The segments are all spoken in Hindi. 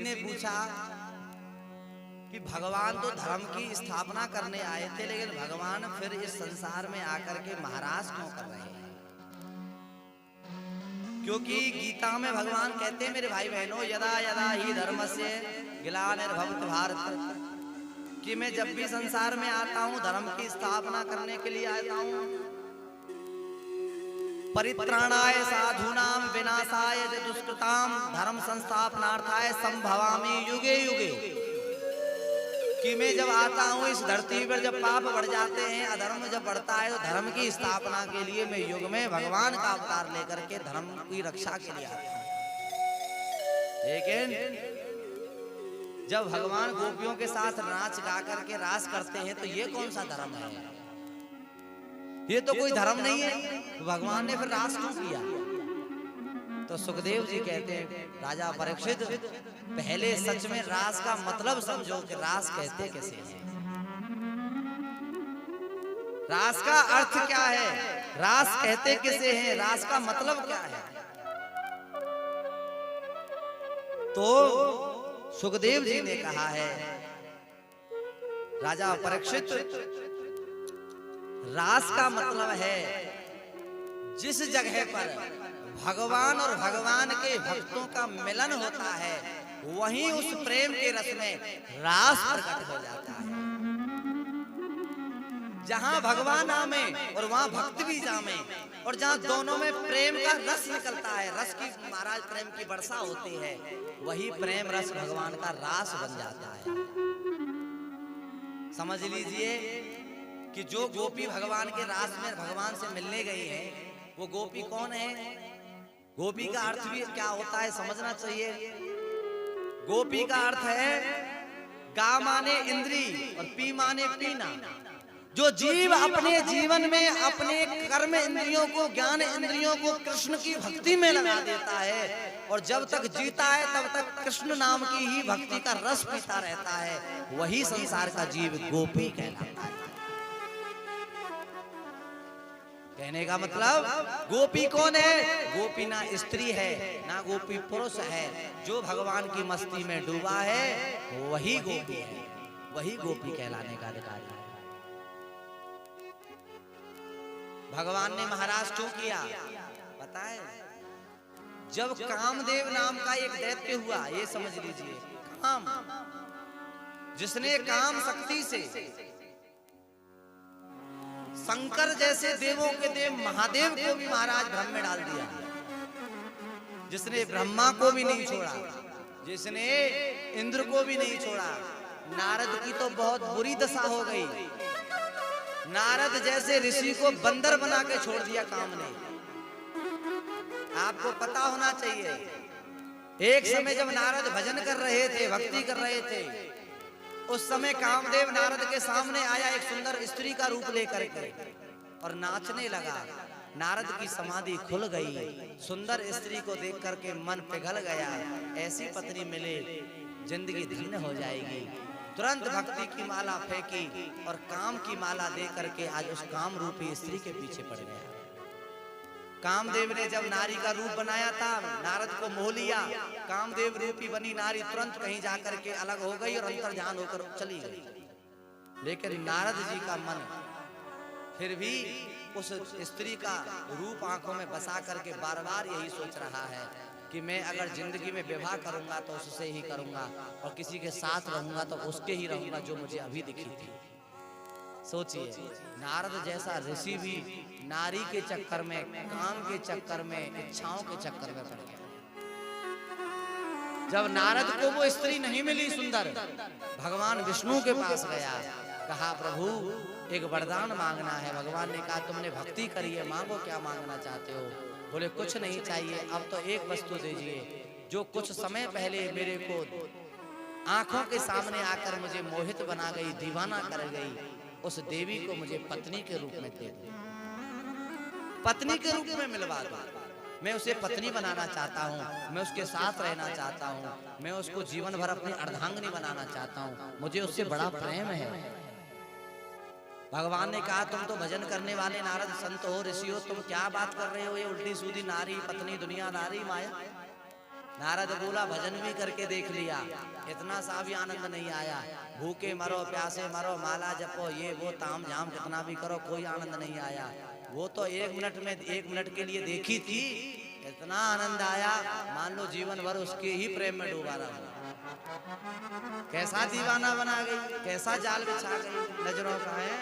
ने पूछा कि भगवान तो धर्म की स्थापना करने आए थे, लेकिन भगवान फिर इस संसार में आकर के महाराज क्यों कर रहे हैं? क्योंकि गीता में भगवान कहते हैं मेरे भाई बहनों, यदा यदा ही धर्मस्य ग्लानिर्भवति भारत, कि मैं जब भी संसार में आता हूं धर्म की स्थापना करने के लिए आता हूं। परित्राणाय साधूनाम विनाशाय च दुष्कृताम धर्म संस्थापनार्थाय संभवामि युगे युगे, कि मैं जब आता हूं इस धरती पर जब पाप बढ़ जाते हैं, अधर्म जब बढ़ता है, तो धर्म की स्थापना के लिए मैं युग में भगवान का अवतार लेकर के धर्म की रक्षा के लिए आता हूं। लेकिन जब भगवान गोपियों के साथ नाच गा करके रास करते हैं, तो ये कौन सा धर्म है? ये तो कोई धर्म नहीं है। तो भगवान ने फिर रास क्यों किया? तो सुखदेव जी कहते हैं, राजा परीक्षित, पहले सच में रास का मतलब समझो कि रास कहते कैसे हैं, रास का अर्थ क्या है, रास कहते किसे हैं, रास का मतलब क्या है। तो सुखदेव जी ने कहा है, राजा परीक्षित, रास का मतलब है जिस जगह पर भगवान और भगवान के भक्तों का मिलन होता है, वहीं उस प्रेम के रस में रास प्रकट हो जाता है। जहां भगवान आमे और वहां भक्त भी जामे, और जहां दोनों में प्रेम का रस निकलता है, रस की महाराज प्रेम की वर्षा होती है, वही प्रेम रस भगवान का रास बन जाता है। समझ लीजिए कि जो गोपी भगवान के रास में भगवान से मिलने गई है, वो गोपी कौन है? गोपी का अर्थ भी क्या होता है समझना चाहिए। गोपी का अर्थ है गा माने इंद्री और पी माने पीना। जो जीव अपने जीवन में अपने कर्म इंद्रियों को, ज्ञान इंद्रियों को कृष्ण की भक्ति में लगा देता है, और जब तक जीता है तब तक कृष्ण नाम की ही भक्ति का रस पीता रहता है, वही संसार का जीव गोपी कहलाता है। कहने का मतलब गोपी कौन है? गोपी ना स्त्री है ना गोपी पुरुष है, जो भगवान की मस्ती में डूबा है वही गोपी है, वही गोपी कहलाने का अधिकारी है। भगवान ने महाराज क्यों किया पता है? जब कामदेव नाम का एक दैत्य हुआ, ये समझ लीजिए, काम, जिसने काम शक्ति से शंकर जैसे देवों के देव महादेव को भी महाराज भ्रम में डाल दिया, जिसने ब्रह्मा को भी नहीं छोड़ा, जिसने इंद्र को भी नहीं छोड़ा। नारद की तो बहुत बुरी दशा हो गई। नारद जैसे ऋषि को बंदर बना के छोड़ दिया काम ने। आपको पता होना चाहिए, एक समय जब नारद भजन कर रहे थे, भक्ति कर रहे थे, उस समय कामदेव नारद के सामने आया एक सुंदर स्त्री का रूप लेकर के और नाचने लगा। नारद की समाधि खुल गई। सुंदर स्त्री को देख करके मन पिघल गया, ऐसी पत्नी मिले जिंदगी धन्य हो जाएगी। तुरंत भक्ति की माला फेंकी और काम की माला दे करके आज उस काम रूपी स्त्री के पीछे पड़ गया। कामदेव ने जब नारी का रूप बनाया था, नारद को मोह लिया। कामदेव रूपी बनी नारी तुरंत कहीं जाकर के अलग हो गई और अंतर्ध्यान होकर चली गई। लेकिन नारद जी का मन फिर भी उस स्त्री का रूप आंखों में बसा करके बार बार यही सोच रहा है कि मैं अगर जिंदगी में विवाह करूंगा तो उससे ही करूंगा, और किसी के साथ रहूंगा तो उसके ही रहूंगा जो मुझे अभी दिखी थी। सोचिए, नारद जैसा ऋषि भी नारी के चक्कर में, काम के चक्कर में, इच्छाओं के चक्कर में पड़ गया। जब नारद को वो स्त्री नहीं मिली सुंदर, भगवान विष्णु के पास गया, कहा प्रभु एक वरदान मांगना है। भगवान ने कहा तुमने भक्ति करी है, मांगो, क्या मांगना चाहते हो? बोले कुछ नहीं चाहिए, अब तो एक वस्तु दीजिए जो कुछ समय पहले मेरे को आंखों के सामने आकर मुझे मोहित बना गई, दीवाना कर गई, उस देवी को मुझे पत्नी के रूप में दे दो, पत्नी के रूप में मिलवा दो। मैं उसे पत्नी बनाना चाहता हूँ, मैं उसके साथ रहना चाहता हूँ, मैं उसको जीवन भर अपनी अर्धांगिनी बनाना चाहता हूँ, मुझे उससे बड़ा प्रेम है। भगवान ने कहा तुम तो भजन करने वाले नारद संत हो, ऋषि हो, तुम क्या बात कर रहे हो? ये उल्टी सीधी नारी, पत्नी, दुनियादारी, माया। नारद बोला भजन भी करके देख लिया, इतना सा भी आनंद नहीं आया। भूखे मरो, प्यासे मरो, माला जपो, ये वो ताम झाम कितना भी करो, कोई आनंद नहीं आया। वो तो 1 मिनट के लिए देखी थी, इतना आनंद आया मान लो जीवन भर उसके ही प्रेम में डूबा रहा। कैसा दीवाना बना गई, कैसा जाल बिछा गई नजरों का है।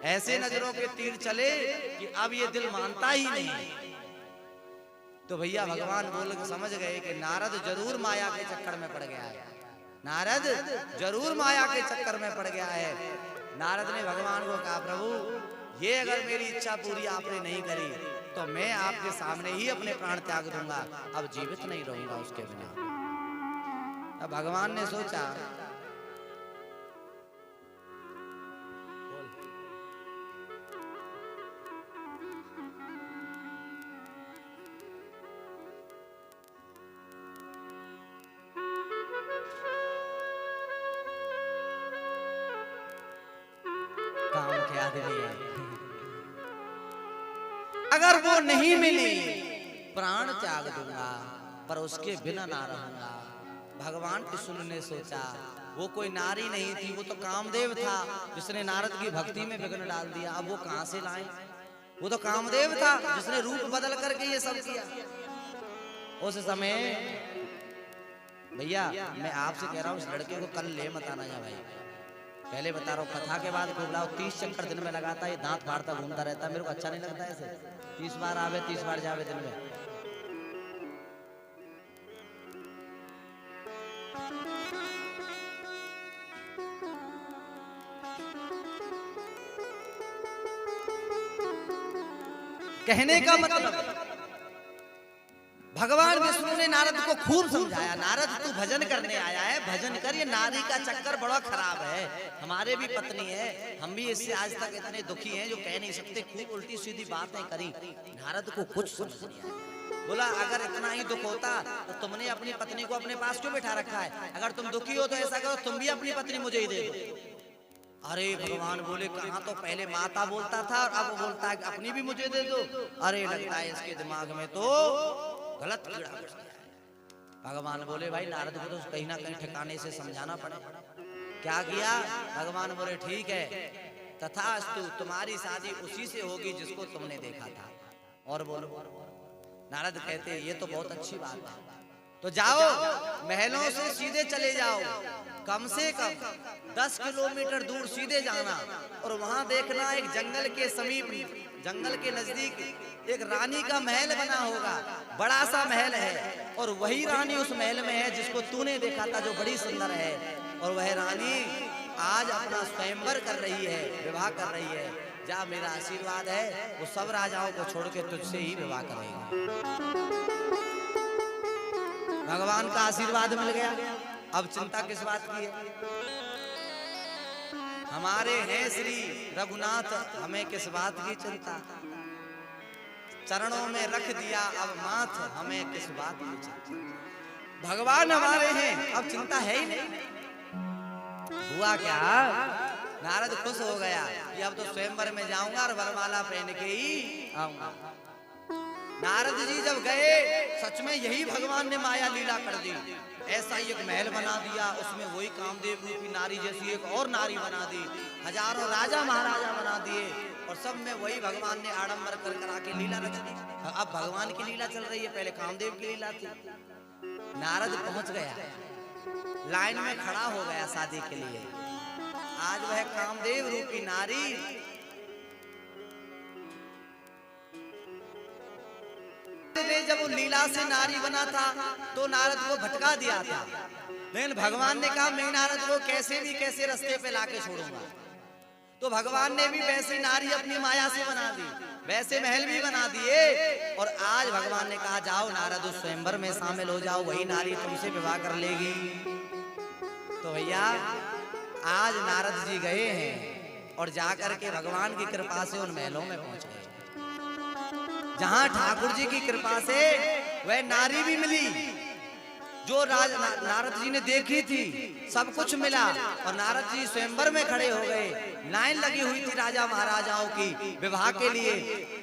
ऐसे नजरों के तीर चले कि अब ये दिल मानता ही नहीं। तो भैया भगवान बोल के समझ गए कि नारद जरूर माया के चक्कर में पड़ गया है, नारद जरूर माया के चक्कर में पड़ गया है। नारद ने भगवान को कहा प्रभु ये अगर मेरी इच्छा पूरी आपने नहीं करी तो मैं आपके सामने ही अपने प्राण त्याग दूंगा, अब जीवित नहीं रहूंगा उसके बिना। अब भगवान ने सोचा काम के आदमी है, अगर वो नहीं मिली प्राण त्याग दूंगा पर उसके बिना ना रहूंगा। भगवान कृष्ण ने सोचा वो कोई नारी नहीं थी, वो तो कामदेव था जिसने नारद की भक्ति में विघ्न डाल दिया। अब वो कहां से लाए, वो तो कामदेव था जिसने रूप बदल करके ये सब किया। उस समय भैया मैं आपसे कह रहा हूँ इस लड़के को कल ले मत आना जा भाई, पहले बता रहा हूँ कथा के बाद खूब लाओ। 30 चक्कर दिन में लगाता है, ये दांत फाड़ता घूमता रहता है, मेरे को अच्छा नहीं लगता ऐसे। 30 बार आवे 30 बार जावे दिन में। कहने का मतलब भगवान विष्णु ने नारद को खूब समझाया, नारद तू भजन करने आया है, भजन कर, ये नारी का चक्कर बड़ा खराब है। हमारे भी पत्नी है, हम भी इससे आज तक इतने दुखी हैं जो कह नहीं सकते, खूब उल्टी सीधी बातें करी। नारद को कुछ समझ नहीं आया। बोला अगर इतना ही दुख होता तो तुमने अपनी पत्नी को अपने पास क्यों बैठा रखा है? अगर तुम दुखी हो तो ऐसा करो तुम भी अपनी पत्नी मुझे ही दे दो। अरे भगवान बोले कहाँ तो पहले माता बोलता था और अब बोलता है अपनी भी मुझे दे दो। अरे लगता है इसके दिमाग में तो गलत कीड़ा घुस गया है। भगवान बोले भाई नारद को तो कहीं ना कहीं ठिकाने से समझाना पड़ेगा। क्या किया? भगवान बोले ठीक है तथास्तु, तुम्हारी शादी उसी से होगी जिसको तुमने देखा था। और बोलो नारद कहते ये तो बहुत अच्छी बात है, तो जाओ महलों से सीधे चले जाओ, कम से कम 10 किलोमीटर दूर सीधे जाना और वहां देखना एक जंगल के समीप, जंगल के नजदीक एक रानी का महल बना होगा, बड़ा सा महल है और वही रानी उस महल में है जिसको तूने देखा था, जो बड़ी सुंदर है। और वह रानी आज अपना स्वयंवर कर रही है, विवाह कर रही है। जा मेरा आशीर्वाद है वो सब राजाओं को छोड़ के तुझसे ही विवाह करेगी। भगवान का आशीर्वाद मिल गया, अब चिंता किस बात की है? हमारे हैं श्री रघुनाथ, हमें किस बात की चिंता? चरणों में रख दिया अब माथ, हमें किस बात की चिंता? भगवान हमारे हैं, अब चिंता है ही नहीं। हुआ क्या? नारद खुश हो गया कि अब तो स्वयंवर में जाऊंगा और वरमाला पहन के ही आऊंगा। नारद जी जब गए सच में यही भगवान ने माया लीला कर दी। ऐसा ही एक महल बना दिया, उसमें वही कामदेव रूपी नारी जैसी एक और नारी बना दी, हजारों राजा महाराजा बना दिए और सब में वही भगवान ने आडंबर कर करा के लीला रच दी। अब भगवान की लीला चल रही है, पहले कामदेव की लीला थी। नारद पहुंच गया, लाइन में खड़ा हो गया शादी के लिए। आज वह कामदेव रूपी नारी जब वो लीला से नारी बना था तो नारद को भटका दिया था, लेकिन भगवान ने कहा मैं नारद को कैसे भी कैसे रास्ते पे लाके छोड़ूंगा। तो भगवान ने भी वैसे नारी अपनी माया से बना दी, वैसे महल भी बना दिए। और आज भगवान ने कहा जाओ नारद उस स्वयंवर में शामिल हो जाओ, वही नारी तुमसे विवाह कर लेगी। तो भैया आज नारद जी गए हैं और जाकर के भगवान की कृपा से उन महलों में पहुंच गए, जहां ठाकुर जी की कृपा से वह नारी भी मिली जो नारद जी ने देखी थी सब कुछ मिला और नारद जी स्वयंवर में खड़े हो गए। लाइन लगी हुई थी राजा महाराजाओं की विवाह के लिए।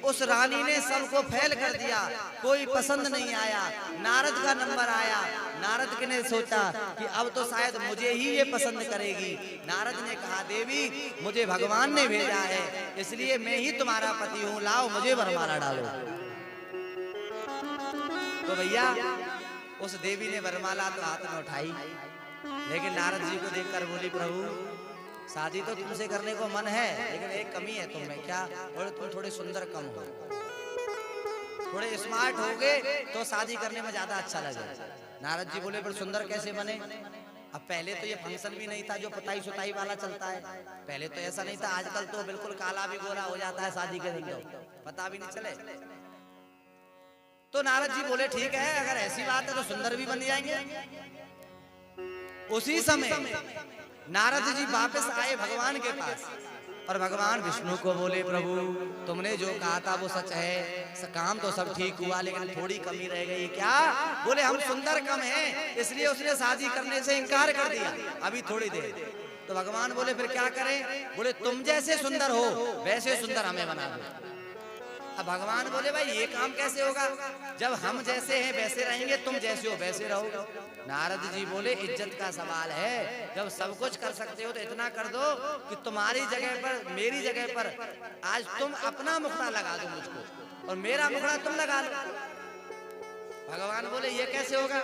उस रानी ने सबको फेल कर दिया, कोई पसंद नहीं आया। नारद का नंबर आया। नारद ने सोचा कि अब तो शायद मुझे ही ये पसंद करेगी। नारद ने कहा, देवी मुझे भगवान ने भेजा है, इसलिए मैं ही तुम्हारा पति हूँ, लाओ मुझे वरमाला डालो। तो भैया उस देवी ने वरमाला तो हाथ में उठाई, लेकिन नारद जी को देखकर बोली, प्रभु शादी तो तुमसे करने को मन है, लेकिन एक कमी है तुम में। क्या? बोले तुम थोड़े सुंदर कम हो, थोड़े स्मार्ट होगे तो शादी करने में ज्यादा अच्छा लगे। नारद जी बोले, पर सुंदर कैसे बने? अब पहले तो ये फंक्शन भी नहीं था जो पुताई सुताई वाला चलता है, पहले तो ऐसा नहीं था। आजकल तो बिल्कुल काला भी गोरा हो जाता है शादी के दिन, तो पता भी नहीं चले। तो नारद जी बोले, ठीक है, अगर ऐसी बात है तो सुंदर भी बन जाएंगे। उसी समय नारद जी वापस आए भगवान के पास और भगवान विष्णु को बोले, प्रभु तुमने जो कहा था वो सच है, काम तो सब ठीक हुआ, लेकिन थोड़ी कमी रह गई। क्या? बोले हम सुंदर कम हैं, इसलिए उसने शादी करने से इनकार कर दिया अभी थोड़ी देर। तो भगवान बोले, फिर क्या करें? बोले तुम जैसे सुंदर हो वैसे सुंदर हमें बना दो। अब भगवान बोले, भाई ये काम कैसे होगा? जब हम जैसे हैं वैसे रहेंगे, तुम जैसे हो वैसे रहोगे। नारद जी बोले, इज्जत का सवाल है, जब सब कुछ कर सकते हो तो इतना कर दो कि तुम्हारी जगह पर, मेरी जगह पर आज तुम अपना मुखड़ा लगा दो मुझको और मेरा मुखड़ा तुम लगा लो। भगवान बोले, ये कैसे होगा?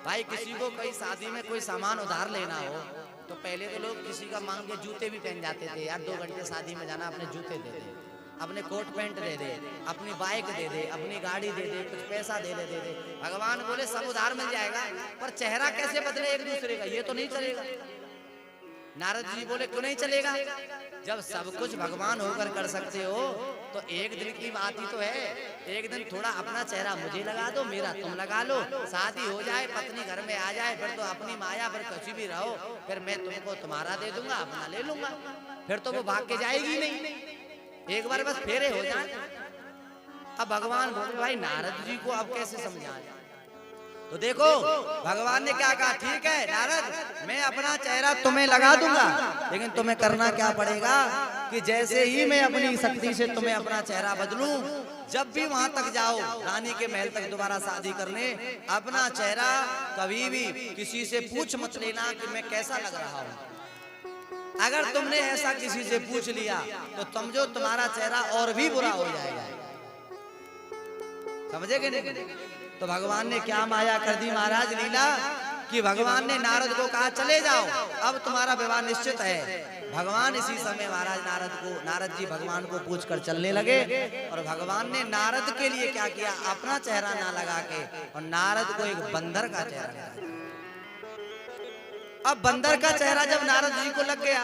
भाई किसी को कोई शादी में कोई सामान उधार लेना हो तो पहले तो लोग किसी का मांग के जूते भी पहन जाते थे। यार 2 घंटे शादी में जाना, अपने जूते दे दे, अपने कोट पैंट दे दे, अपनी बाइक दे दे, अपनी गाड़ी दे दे, कुछ पैसा दे दे। भगवान बोले, सब उधार मिल जाएगा, पर चेहरा कैसे बदले एक दूसरे का, ये तो नहीं चलेगा। नारद जी बोले, क्यों नहीं चलेगा? जब सब कुछ भगवान होकर कर सकते हो तो एक दिन की बात ही तो है। एक दिन थोड़ा अपना चेहरा मुझे लगा दो, मेरा तुम लगा लो, शादी हो जाए, पत्नी घर में आ जाए, फिर तो अपनी माया पर कहीं भी रहो, फिर मैं तुमको तुम्हारा दे दूंगा, अपना ले लूंगा, फिर तो वो भाग के जाएगी नहीं। एक बार बस फेरे हो जाए। अब भगवान बोले, भाई नारद जी को अब कैसे समझाएं? तो देखो भगवान ने क्या कहा, ठीक है नारद, मैं अपना चेहरा तुम्हें लगा दूंगा, लेकिन तुम्हें करना क्या पड़ेगा कि जैसे ही मैं अपनी शक्ति से तुम्हें अपना चेहरा बदलूं, जब भी वहां तक जाओ रानी के महल तक दोबारा शादी करने, अपना चेहरा कभी भी किसी से पूछ मत लेना कि मैं कैसा लग रहा हूँ। अगर तुमने ऐसा किसी से पूछ लिया तो समझो तुम्हारा चेहरा और भी बुरा हो जाएगा। समझे कि नहीं? तो भगवान ने क्या माया कर दी महाराज लीला कि भगवान ने नारद को कहा, चले जाओ, अब तुम्हारा विवाह निश्चित है। भगवान इसी समय महाराज नारद जी भगवान को पूछ कर चलने लगे और भगवान ने नारद के लिए क्या किया, अपना चेहरा ना लगा के और नारद को एक बंदर का चेहरा लगा। अब बंदर का चेहरा जब नारद जी को लग गया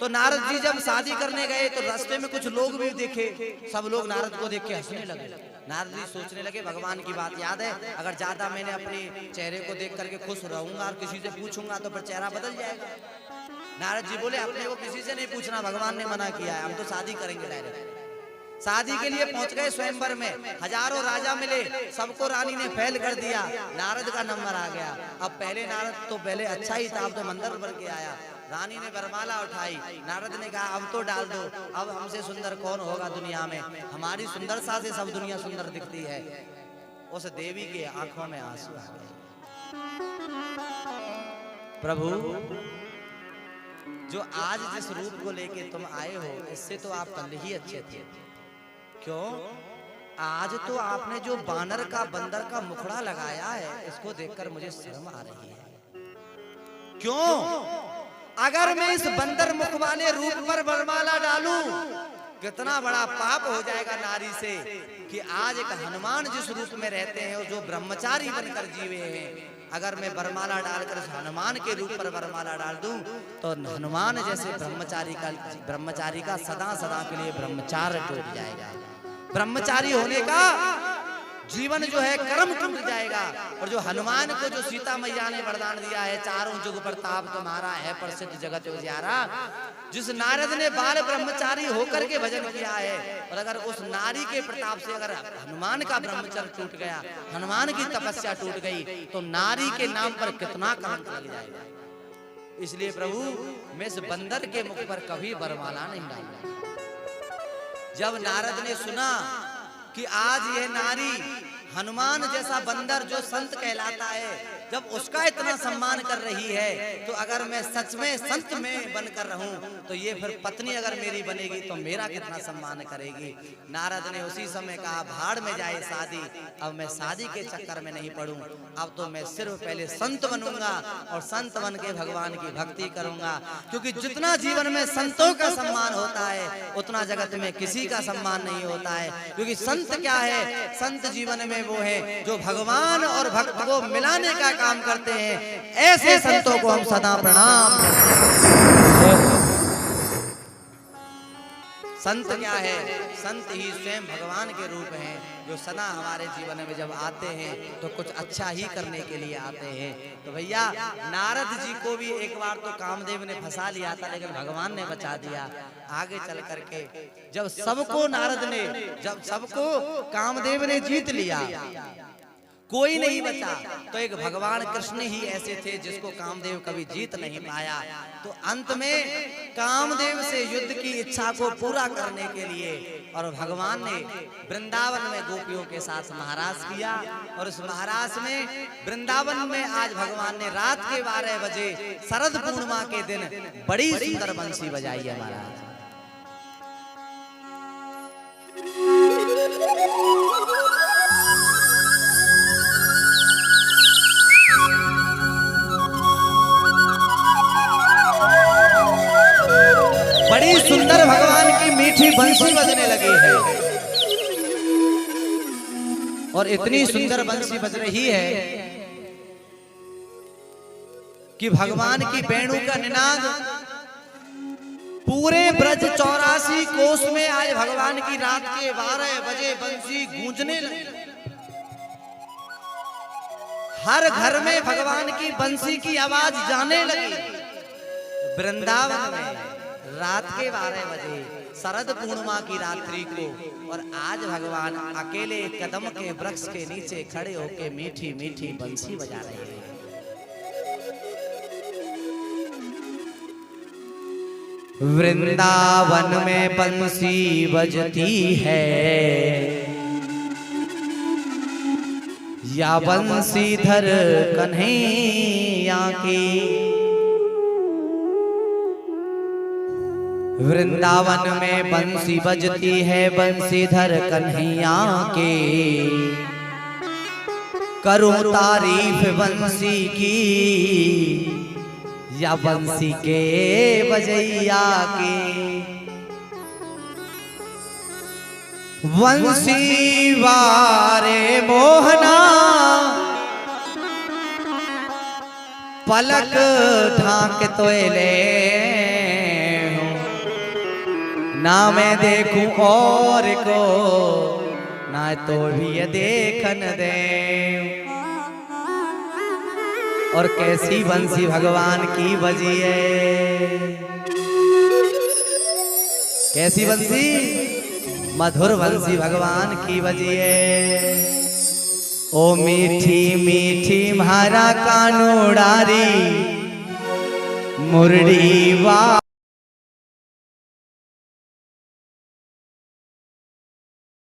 तो नारद जी जब शादी करने गए तो रास्ते में कुछ लोग भी देखे, सब लोग नारद को देख के हंसने लगे। नारद जी सोचने लगे, भगवान की बात याद है, अगर ज्यादा मैंने अपने चेहरे को देख करके खुश रहूंगा और किसी से पूछूंगा तो फिर चेहरा बदल जाएगा। नारद जी बोले, अपने को किसी से नहीं पूछना, भगवान ने मना किया है, हम तो शादी करेंगे डायरेक्ट। शादी के लिए पहुंच गए स्वयंवर में, हजारों राजा मिले, सबको रानी ने फेल कर दिया, नारद का नंबर आ गया। अब पहले नारद तो पहले अच्छा ही था, अब तो मंदिर भर के आया। रानी ने वरमाला उठाई, नारद ने कहा, अब तो डाल दो, अब हमसे सुंदर कौन होगा दुनिया में, हमारी सुंदरता से सब दुनिया सुंदर दिखती है। उस देवी के आंखों में आंसू आ गए। प्रभु जो आज जिस रूप को लेके तुम आए हो, इससे तो आप कल ही अच्छे थे। क्यों? आज तो आपने जो बानर का, बंदर का मुखड़ा लगाया है, इसको देखकर मुझे शर्म आ रही है। क्यों? अगर मैं इस बंदर मुख वाले रूप पर वरमाला डालूं, कितना बड़ा पाप हो जाएगा नारी से कि आज एक हनुमान जिस रूप में रहते हैं, जो ब्रह्मचारी बनकर जीवे हैं, अगर मैं वरमाला डालकर हनुमान के रूप पर वरमाला डाल दूं तो हनुमान जैसे ब्रह्मचारी का सदा सदा के लिए ब्रह्मचार्य टूट जाएगा। ब्रह्मचारी होने का जीवन जो है कर्म टूट जाएगा। और जो हनुमान को जो सीता मैया ने वरदान दिया है, चारों जुग प्रताप तुम्हारा है प्रसिद्ध जगत उजियारा, जिस नारद ने बाल ब्रह्मचारी होकर के भजन किया है, और अगर उस नारी के प्रताप से अगर हनुमान का ब्रह्मचर्य टूट गया, हनुमान की तपस्या टूट गई, तो नारी के नाम पर कितना कलंक लग जाएगा। इसलिए प्रभु मैं इस बंदर के मुख पर कभी वरमाला नहीं डालूंगा। जब नारद ने सुना कि आज यह नारी हनुमान जैसा बंदर जो संत कहलाता है, जब उसका इतना सम्मान कर रही है, तो अगर मैं सच में संत में बनकर रहूं, तो ये फिर पत्नी अगर मेरी बनेगी तो मेरा कितना सम्मान करेगी। नारद ने उसी समय कहा, भाड़ में जाए शादी, अब मैं शादी के चक्कर में नहीं पड़ूं, अब तो मैं सिर्फ पहले संत बनूंगा और संत बन के भगवान की भक्ति करूंगा। क्योंकि जितना जीवन में संतों का सम्मान होता है, उतना जगत में किसी का सम्मान नहीं होता है। क्योंकि संत क्या है? संत जीवन में वो है जो भगवान और भक्त को मिलाने का काम करते हैं। ऐसे संतों को हम सदा प्रणाम करते हैं। संत क्या है? संत ही स्वयं भगवान के रूप हैं, जो सदा हमारे जीवन में जब आते हैं तो कुछ अच्छा ही करने के लिए आते हैं। तो भैया नारद जी को भी एक बार तो कामदेव ने फंसा लिया था, लेकिन भगवान ने बचा दिया। आगे चल करके जब सबको कामदेव ने जीत लिया, कोई नहीं बचा, तो एक भगवान कृष्ण ही ऐसे थे जिसको कामदेव कभी जीत नहीं पाया। तो अंत में कामदेव से युद्ध की इच्छा को पूरा करने के लिए और भगवान ने वृंदावन में गोपियों के साथ महाराज किया। और उस महाराज में वृंदावन में आज भगवान ने रात के 12 बजे शरद पूर्णिमा के दिन बड़ी सुंदर बंसी बजाई है महाराज। बड़ी सुंदर भगवान की मीठी बंसी बजने लगी है, और इतनी सुंदर बंसी बज रही है कि भगवान की वेणु का निनाद पूरे ब्रज 84 कोस में आज भगवान की रात के 12 बजे बंसी गूंजने लगी। हर घर में भगवान की बंसी की आवाज जाने लगी। वृंदावन में रात के 12 बजे शरद पूर्णिमा की रात्रि को, और आज भगवान अकेले कदम के वृक्ष के नीचे खड़े होकर मीठी मीठी बंसी बजा रहे हैं। वृंदावन में बंसी बजती है, या बंसीधर कन्हैया की। वृंदावन में बंसी बजती है बंसीधर कन्हैया के, करूं तारीफ बंसी की, या बंसी के बजैया के। बंसी वारे मोहना पलक ढांक तोले, ना मैं देखूं और को, ना तो भी ये देखन दे। और कैसी बंसी भगवान की बजी है, कैसी बंसी? मधुर बंसी भगवान की बजी है। ओ मीठी मीठी म्हारा कानूड़ारी मुरड़ी वा